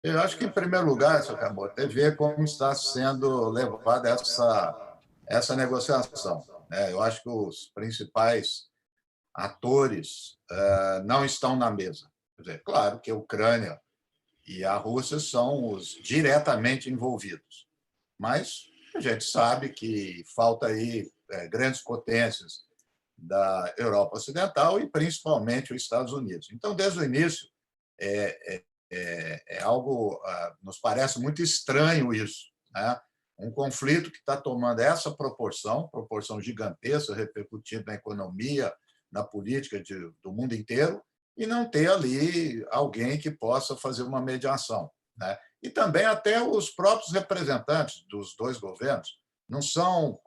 Eu acho que, em primeiro lugar, senhor Camilo, tem que ver como está sendo levada essa negociação, né? Eu acho que os principais atores não estão na mesa. Quer dizer, claro que a Ucrânia e a Rússia são os diretamente envolvidos, mas a gente sabe que falta aí grandes potências da Europa Ocidental e principalmente os Estados Unidos. Então, desde o início, é algo, nos parece muito estranho isso, né? Um conflito que está tomando essa proporção gigantesca, repercutindo na economia, na política do mundo inteiro, e não ter ali alguém que possa fazer uma mediação, né? E também até os próprios representantes dos dois governos não são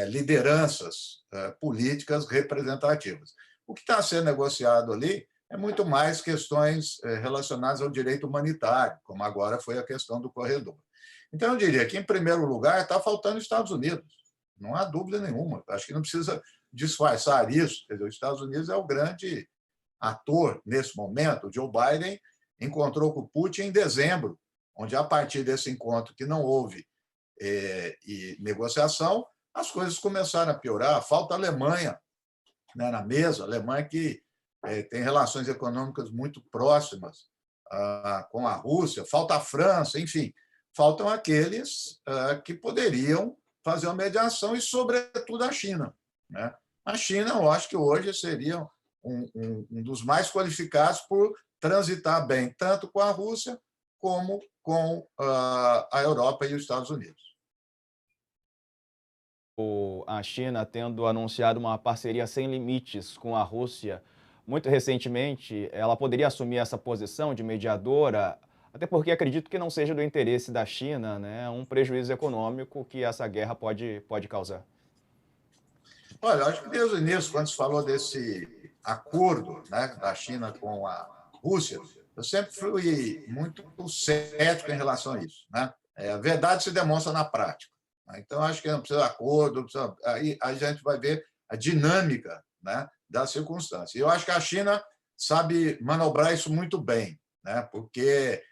lideranças políticas representativas. O que está sendo negociado ali é muito mais questões relacionadas ao direito humanitário, como agora foi a questão do corredor. Então, eu diria que, em primeiro lugar, está faltando os Estados Unidos. Não há dúvida nenhuma. Acho que não precisa disfarçar isso. Quer dizer, os Estados Unidos é o grande ator nesse momento. O Joe Biden encontrou com o Putin em dezembro, onde, a partir desse encontro que não houve negociação, as coisas começaram a piorar. Falta a Alemanha, né, na mesa, a Alemanha que tem relações econômicas muito próximas com a Rússia, falta a França, enfim, faltam aqueles que poderiam fazer uma mediação e, sobretudo, a China, né? A China, eu acho que hoje seria um dos mais qualificados por transitar bem, tanto com a Rússia como com a Europa e os Estados Unidos. A China tendo anunciado uma parceria sem limites com a Rússia muito recentemente, ela poderia assumir essa posição de mediadora, até porque acredito que não seja do interesse da China, né, um prejuízo econômico que essa guerra pode causar. Olha, eu acho que desde o início, quando se falou desse acordo, né, da China com a Rússia, eu sempre fui muito cético em relação a isso, né? A verdade se demonstra na prática, né? Então, acho que não precisa de acordo, não precisa, aí a gente vai ver a dinâmica, né, da circunstância. E eu acho que a China sabe manobrar isso muito bem, né? Porque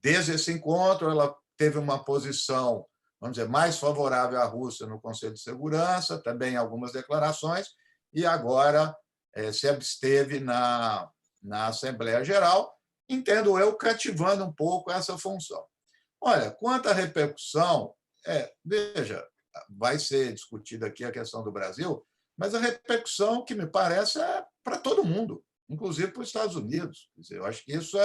desde esse encontro ela teve uma posição, vamos dizer, mais favorável à Rússia no Conselho de Segurança, também algumas declarações, e agora se absteve na Assembleia Geral, entendo eu, cativando um pouco essa função. Olha, quanto à repercussão, veja, vai ser discutida aqui a questão do Brasil, mas a repercussão, que me parece, é para todo mundo, inclusive para os Estados Unidos. Quer dizer, eu acho que isso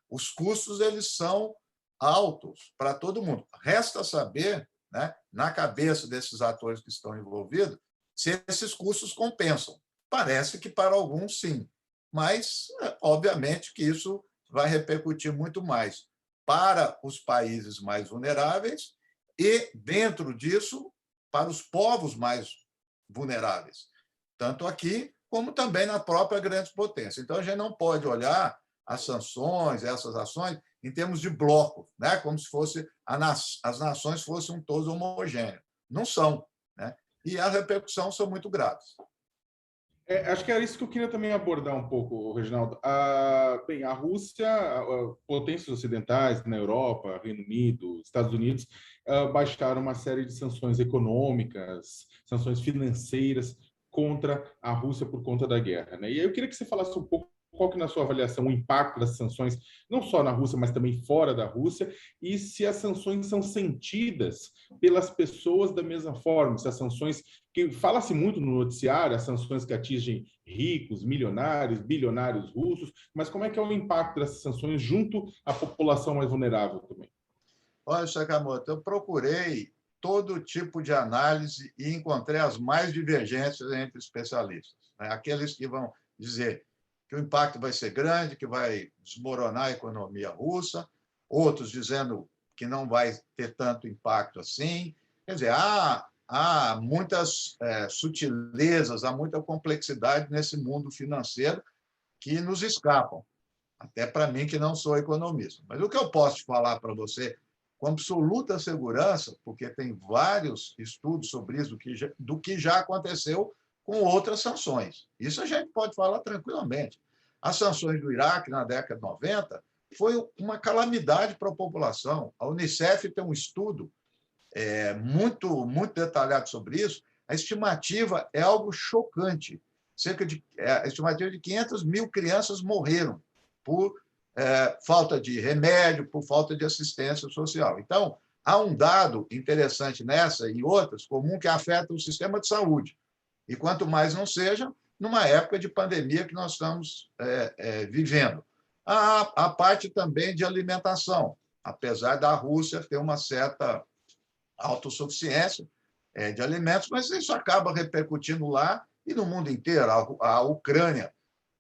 os custos eles são altos para todo mundo. Resta saber, né, na cabeça desses atores que estão envolvidos, se esses custos compensam. Parece que para alguns sim, mas obviamente que isso vai repercutir muito mais para os países mais vulneráveis e, dentro disso, para os povos mais vulneráveis, tanto aqui como também na própria grande potência. Então, a gente não pode olhar as sanções, essas ações, em termos de bloco, né? Como se fosse as nações fossem um todo homogêneo. Não são, né? E a repercussão são muito graves. Acho que era isso que eu queria também abordar um pouco, Reginaldo. Bem, a Rússia, potências ocidentais na Europa, Reino Unido, Estados Unidos, baixaram uma série de sanções econômicas, sanções financeiras contra a Rússia por conta da guerra, né? E aí eu queria que você falasse um pouco qual que, na sua avaliação, o impacto das sanções, não só na Rússia, mas também fora da Rússia, e se as sanções são sentidas pelas pessoas da mesma forma, se as sanções, que fala-se muito no noticiário, as sanções que atingem ricos, milionários, bilionários russos, mas como é que é o impacto dessas sanções junto à população mais vulnerável também? Olha, Sakamoto, eu procurei todo tipo de análise e encontrei as mais divergentes entre especialistas, né? Aqueles que vão dizer que o impacto vai ser grande, que vai desmoronar a economia russa, outros dizendo que não vai ter tanto impacto assim. Quer dizer, há muitas sutilezas, há muita complexidade nesse mundo financeiro que nos escapam, até para mim que não sou economista. Mas o que eu posso falar para você com absoluta segurança, porque tem vários estudos sobre isso, do que já aconteceu com outras sanções. Isso a gente pode falar tranquilamente. As sanções do Iraque na década de 90 foi uma calamidade para a população. A Unicef tem um estudo muito detalhado sobre isso. A estimativa é algo chocante. A estimativa de 500 mil crianças morreram por falta de remédio, por falta de assistência social. Então, há um dado interessante nessa e outras, comum, que afeta o sistema de saúde. E quanto mais não seja, numa época de pandemia que nós estamos vivendo. A parte também de alimentação, apesar da Rússia ter uma certa autossuficiência de alimentos, mas isso acaba repercutindo lá e no mundo inteiro. A Ucrânia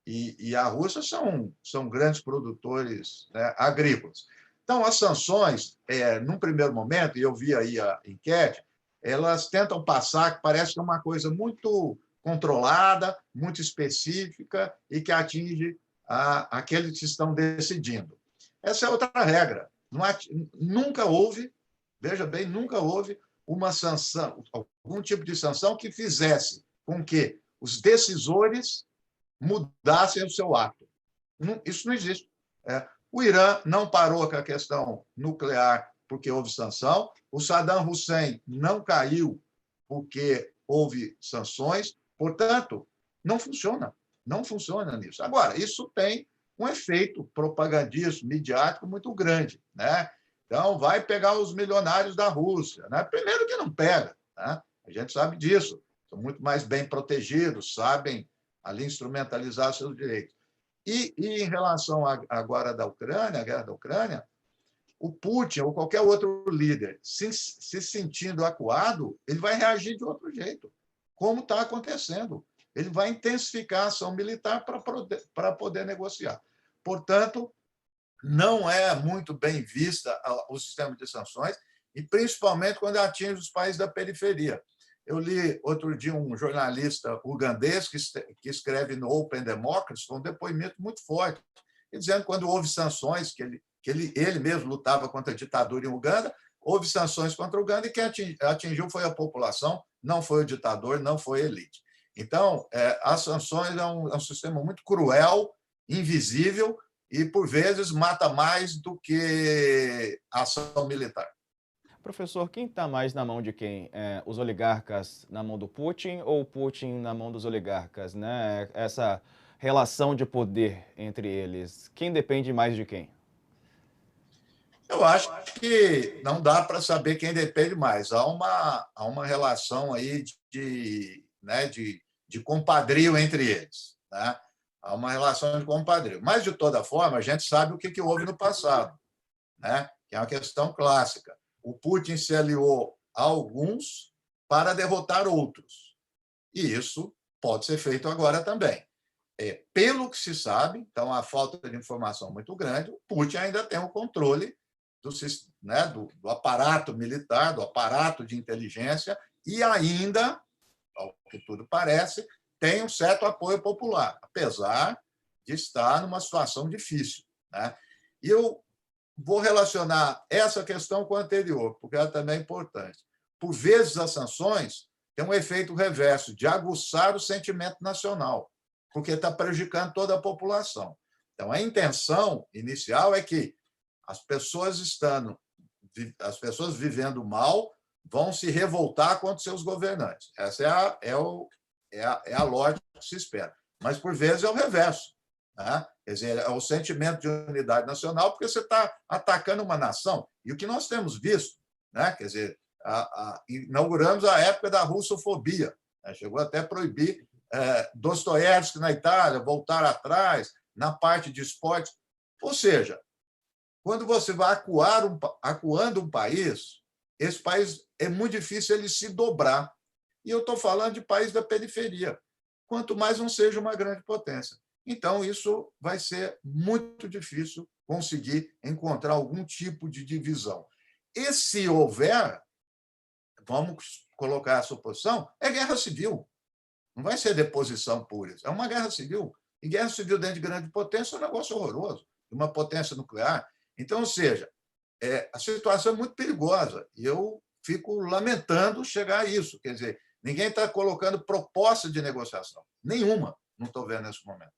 e a Rússia são grandes produtores, né, agrícolas. Então, as sanções, num primeiro momento, e eu vi aí a enquete, elas tentam passar que parece que é uma coisa muito controlada, muito específica e que atinge aqueles que estão decidindo. Essa é outra regra. Nunca houve, veja bem, nunca houve uma sanção, algum tipo de sanção que fizesse com que os decisores mudassem o seu ato. Isso não existe. O Irã não parou com a questão nuclear porque houve sanção, o Saddam Hussein não caiu porque houve sanções, portanto, não funciona nisso. Agora, isso tem um efeito propagandístico, midiático muito grande, né? Então, vai pegar os milionários da Rússia, né? Primeiro que não pega, né? A gente sabe disso, são muito mais bem protegidos, sabem ali instrumentalizar seus direitos. E em relação agora da Ucrânia, a guerra da Ucrânia, o Putin ou qualquer outro líder se sentindo acuado, ele vai reagir de outro jeito, como está acontecendo. Ele vai intensificar a ação militar para poder negociar. Portanto, não é muito bem vista o sistema de sanções, e principalmente quando atinge os países da periferia. Eu li outro dia um jornalista ugandês que escreve no Open Democracy, um depoimento muito forte, dizendo que quando houve sanções, que ele mesmo lutava contra a ditadura em Uganda, houve sanções contra a Uganda e quem atingiu foi a população, não foi o ditador, não foi a elite. Então, as sanções é um sistema muito cruel, invisível e, por vezes, mata mais do que a ação militar. Professor, quem está mais na mão de quem? Os oligarcas na mão do Putin ou o Putin na mão dos oligarcas, né? Essa relação de poder entre eles, quem depende mais de quem? Eu acho que não dá para saber quem depende mais. Há uma relação aí de compadrio entre eles, né? Há uma relação de compadrio. Mas, de toda forma, a gente sabe o que houve no passado, né? Que é uma questão clássica. O Putin se aliou a alguns para derrotar outros. E isso pode ser feito agora também. Pelo que se sabe, então, a falta de informação muito grande, o Putin ainda tem o controle do aparato militar, do aparato de inteligência, e ainda, ao que tudo parece, tem um certo apoio popular, apesar de estar numa situação difícil, né? E eu vou relacionar essa questão com a anterior, porque ela também é importante. Por vezes, as sanções têm um efeito reverso, de aguçar o sentimento nacional, porque está prejudicando toda a população. Então, a intenção inicial é que as pessoas vivendo mal vão se revoltar contra seus governantes. Essa é a lógica que se espera. Mas, por vezes, é o reverso, né? Quer dizer, é o sentimento de unidade nacional, porque você está atacando uma nação. E o que nós temos visto, né? Quer dizer, inauguramos a época da russofobia, né? Chegou até a proibir Dostoiévski na Itália, voltar atrás, na parte de esportes. Ou seja, quando você vai acuando um país, esse país é muito difícil ele se dobrar. E eu estou falando de país da periferia, quanto mais não seja uma grande potência. Então, isso vai ser muito difícil conseguir encontrar algum tipo de divisão. E se houver, vamos colocar a suposição, é guerra civil. Não vai ser deposição pura. É uma guerra civil. E guerra civil dentro de grande potência é um negócio horroroso, uma potência nuclear. Então, ou seja, a situação é muito perigosa. E eu fico lamentando chegar a isso. Quer dizer, ninguém está colocando proposta de negociação. Nenhuma, não estou vendo nesse momento.